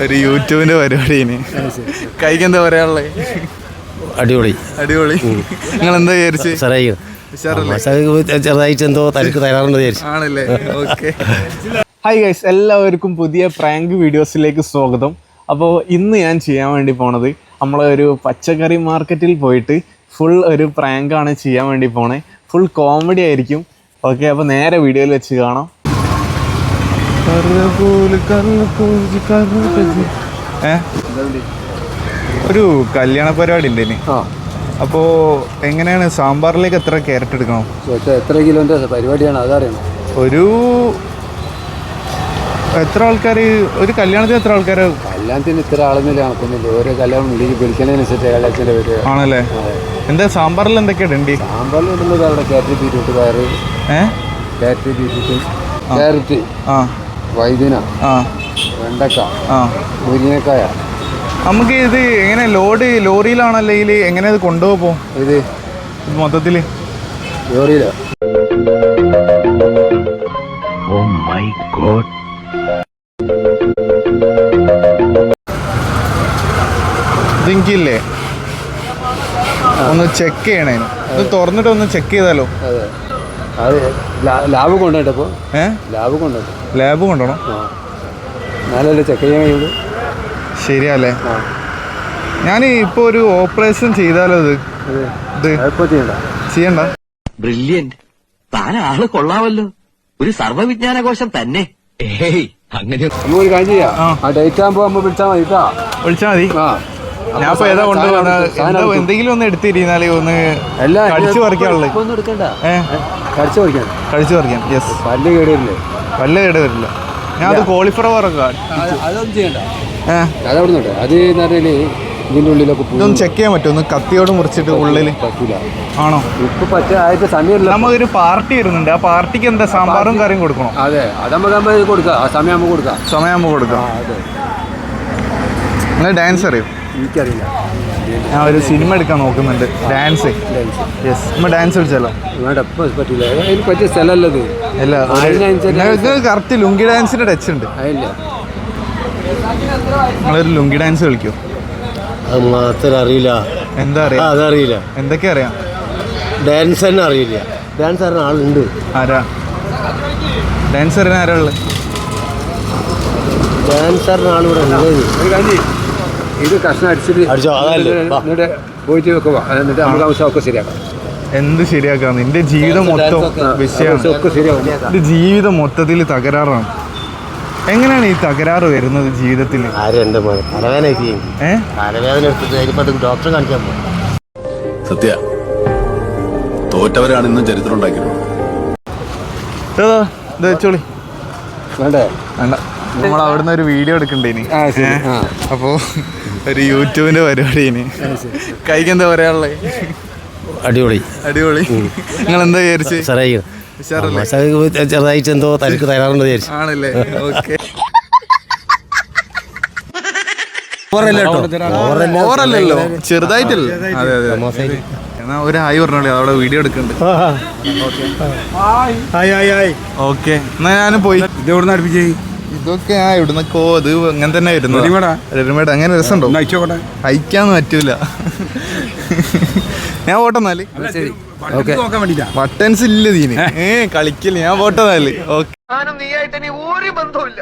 ഒരു യൂട്യൂബിന്റെ പരിപാടിന് കൈക്ക് എന്താ പറയാനുള്ളത്? അടിപൊളി അടിപൊളി. നിങ്ങൾ എന്താ വിചാരിച്ചു? ചെറുതായിട്ട് എന്തോ തനിക്ക് തരാറുണ്ട് ആണല്ലേ? ഓക്കെ. ഹായ് ഗൈസ്, എല്ലാവർക്കും പുതിയ പ്രാങ്ക് വീഡിയോസിലേക്ക് സ്വാഗതം. അപ്പോൾ ഇന്ന് ഞാൻ ചെയ്യാൻ വേണ്ടി പോണത് നമ്മളൊരു പച്ചക്കറി മാർക്കറ്റിൽ പോയിട്ട് ഫുൾ ഒരു പ്രാങ്കാണ് ചെയ്യാൻ വേണ്ടി പോണേ. ഫുൾ കോമഡി ആയിരിക്കും. ഓക്കെ, അപ്പോൾ നേരെ വീഡിയോയിൽ വെച്ച് കാണാം. ഒരു കല്യാണ പരിപാടി ഉണ്ട് ഇനി. അപ്പോൾ എങ്ങനെയാണ് സാമ്പാറിലേക്ക് എത്ര ക്യാരറ്റ് എടുക്കണം? എത്ര കിലോന്റെ പരിപാടിയാണ് അതറിയണം. ഒരു എത്ര ആൾക്കാർ ഒരു കല്യാണത്തിന് എത്ര ആൾക്കാർ? കല്യാണത്തിന് ഇത്ര ആളൊന്നുമില്ല, കണക്കൊന്നുമില്ല. ഓരോ കല്യാണം വിളിക്കുന്നതിനനുസരിച്ച് കല്യാണത്തിന്റെ പേര് ആണല്ലേ? എന്താ സാമ്പാറിൽ എന്തൊക്കെയാണ് ഉണ്ട്? സാമ്പാറിൽ ഇടുന്നത് അവിടെ ക്യാരറ്റ്, ബീറ്റ്റൂട്ട്, പയറ്, ക്യാരറ്റ്, ബീറ്റ്റൂട്ട്, ക്യാരറ്റ്, വൈദ്യന, വെണ്ടക്ക, മുരിങ്ങക്കായ. നമുക്ക് ഇത് എങ്ങനെ ലോറിയിലാണോ അല്ലെങ്കിൽ എങ്ങനെ ഇത് കൊണ്ടുപോകും? ഇത് മൊത്തത്തിൽ ലോറിയിലോ? ഇതില്ലേ ഒന്ന് ചെക്ക് ചെയ്യണേ. ഇത് തുറന്നിട്ട് ഒന്ന് ചെക്ക് ചെയ്താലോ? അത് ലാബ് കൊണ്ടുപോയിട്ടപ്പോൾ ലാബ് കൊണ്ടുപോകണം. നാലല്ലേ ചെക്ക് ചെയ്യാൻ കഴിയുള്ളൂ. ശരിയല്ലേ? ഞാൻ ഇപ്പോൾ ഒരു ഓപ്പറേഷൻ ചെയ്താലോ? ചെയ്യണ്ട. ബ്രില്യന്റ്, താൻ ആള് കൊള്ളാമല്ലോ. ഒരു സർവ്വവിജ്ഞാനകോശം തന്നെ. അങ്ങനെ ഒരു കാര്യം ചെയ്യാം. ആ ഡേറ്റ് ആകുമ്പോ നമ്മൾ വിളിച്ചാൽ മതി. വിളിച്ചാൽ മതി. ഞാൻ ഇപ്പൊ ഏതാ കൊണ്ടുവന്നത്? എന്തെങ്കിലും ഒന്ന് എടുത്തിരുന്നാലേ ഒന്ന് കടിച്ചു പറിക്കാനുള്ളത്. കടിച്ചു പറിക്കാൻ. യെസ്. പല്ല് കേടുവരില്ലേ? പല്ല് കേടുവരില്ല. ഞാൻ അത് കോളിഫ്ലവറൊക്കെ അതൊന്നും ചെയ്യണ്ട. അതവിടുന്നുണ്ട്. അത് ഇതിന്റെ ഉള്ളിലൊക്കെ ഇതൊന്ന് ചെക്ക് ചെയ്യാൻ പറ്റുമോ? ഒന്ന് കത്തിയോട് മുറിച്ചിട്ട് ഉള്ളിൽ പറ്റൂല. ആണോ? ഇപ്പൊ പറ്റാത്ത സമയമില്ല. നമുക്കൊരു പാർട്ടി വരുന്നുണ്ട്. ആ പാർട്ടിക്ക് എന്താ സാമ്പാറും കറിയും കൊടുക്കണം? അതെ, അത് നമുക്ക് കൊടുക്കാം. ആ സമയമാകുമ്പോൾ കൊടുക്കാം. നിങ്ങൾ ഡാൻസ് അറിയോ? എനിക്കറിയില്ല. ഞാൻ ഒരു സിനിമ എടുക്കാൻ നോക്കുന്നുണ്ട്. ഡാൻസ്. യെസ്, നമ്മൾ ഡാൻസ് കളിച്ചാലോ? പറ്റില്ല, അതിന് പറ്റിയ സ്ഥലമല്ലത്. അല്ല, കറക്റ്റ് ലുങ്കി ഡാൻസിന്റെ ടച്ച് ഉണ്ട്. നിങ്ങളൊരു ലുങ്കി ഡാൻസ് കളിക്കോ? അത് മാത്രം അറിയില്ല. എന്താ അറിയാം? അതറിയില്ല. എന്തൊക്കെ അറിയാം? ഡാൻസ് തന്നെ അറിയില്ല. ഡാൻസ് അറിയുന്ന ആളുണ്ട്. ആരാ ഡാൻസ് അറിയുന്ന? ആരാ ഉള്ളത്? ഡാൻസ് അറിയുന്ന ആളിവിടെ ഉണ്ട്. ഇത് കഷ്ണം അടിച്ചിട്ട് പോയിട്ട് വെക്കുക. എന്നിട്ട് നമുക്ക് ആവശ്യമൊക്കെ ശരിയാക്കാം. എന്ത് ശരിയാക്കാം? നിന്റെ ജീവിതം മൊത്തം വിഷയമാണ്. ഇത് ജീവിതം മൊത്തത്തിൽ തകരാറാണ്. എങ്ങനെയാണ് ഈ തകരാറ് വരുന്നത് ജീവിതത്തിൽ? ഡോക്ടറെ കാണിക്കാൻ പോകും. സത്യ തോറ്റവരാണ് ഇന്നും ചരിത്രം ഉണ്ടാക്കിയിട്ടുള്ളത്. വെച്ചോളി. വേണ്ടേ? വേണ്ട. നമ്മൾ അവിടുന്ന് ഒരു വീഡിയോ എടുക്കണ്ടേനി. അപ്പോ ഒരു യൂട്യൂബിന്റെ പരിപാടിന് കൈക്ക് എന്താ പറയാനുള്ളത്? അടിപൊളി. അടിപൊളി. നിങ്ങൾ എന്താ വിചാരിച്ചു? ചെറുതായിട്ട് എന്തോ തനിക്ക് തരാറുണ്ട് വിചാരിച്ചു. ആണല്ലേ? ഓക്കെ. ഓവറല്ലല്ലോ, ചെറുതായിട്ടല്ലേ? അതെ അതെ. എന്നാ ഒരു ഹായ് പറഞ്ഞോളി. അവിടെ വീഡിയോ എടുക്കുന്നുണ്ട്. ഓക്കെ, എന്നാ ഞാനും പോയി. ഇതെവിടെ നിന്ന് അടുപ്പിച്ചേ? ഇതൊക്കെ ഇവിടുന്നൊക്കെ ഇത് അങ്ങനെ തന്നെ വരുന്നത്. റെഡിമേഡ്. അങ്ങനെ രസമുണ്ടോ? അയക്കാന്ന് പറ്റൂല. ഞാൻ പോട്ടെന്നാല്. ബട്ടൺസ് ഇല്ല തീന്. കളിക്കില്ല. ഞാൻ പോട്ടെന്നാല്. ഓക്കെ. ഞാനും നീയായിട്ട് ഇനി ഒരു ബന്ധമില്ല.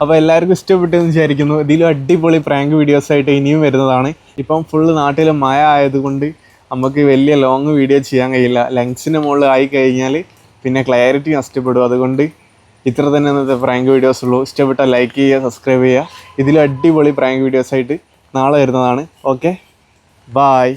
അപ്പൊ എല്ലാവർക്കും ഇഷ്ടപ്പെട്ടെന്ന് വിചാരിക്കുന്നു. ഇതിലും അടിപൊളി പ്രാങ്ക് വീഡിയോസ് ആയിട്ട് ഇനിയും വരുന്നതാണ്. ഇപ്പം ഫുള്ള് നാട്ടിൽ മഴ ആയതുകൊണ്ട് നമുക്ക് വലിയ ലോങ് വീഡിയോ ചെയ്യാൻ കഴിയില്ല. ലെങ്സിന് മുകളിൽ ആയി കഴിഞ്ഞാൽ പിന്നെ ക്ലാരിറ്റി നഷ്ടപ്പെടും. അതുകൊണ്ട് ഇത്ര തന്നെ ഇന്നത്തെ പ്രാങ്ക് വീഡിയോസ് ഉള്ളൂ. ഇഷ്ടപ്പെട്ടാൽ ലൈക്ക് ചെയ്യുക, സബ്സ്ക്രൈബ് ചെയ്യുക. ഇതിലും അടിപൊളി പ്രാങ്ക് വീഡിയോസ് ആയിട്ട് നാളെ വരുന്നതാണ്. Okay, bye.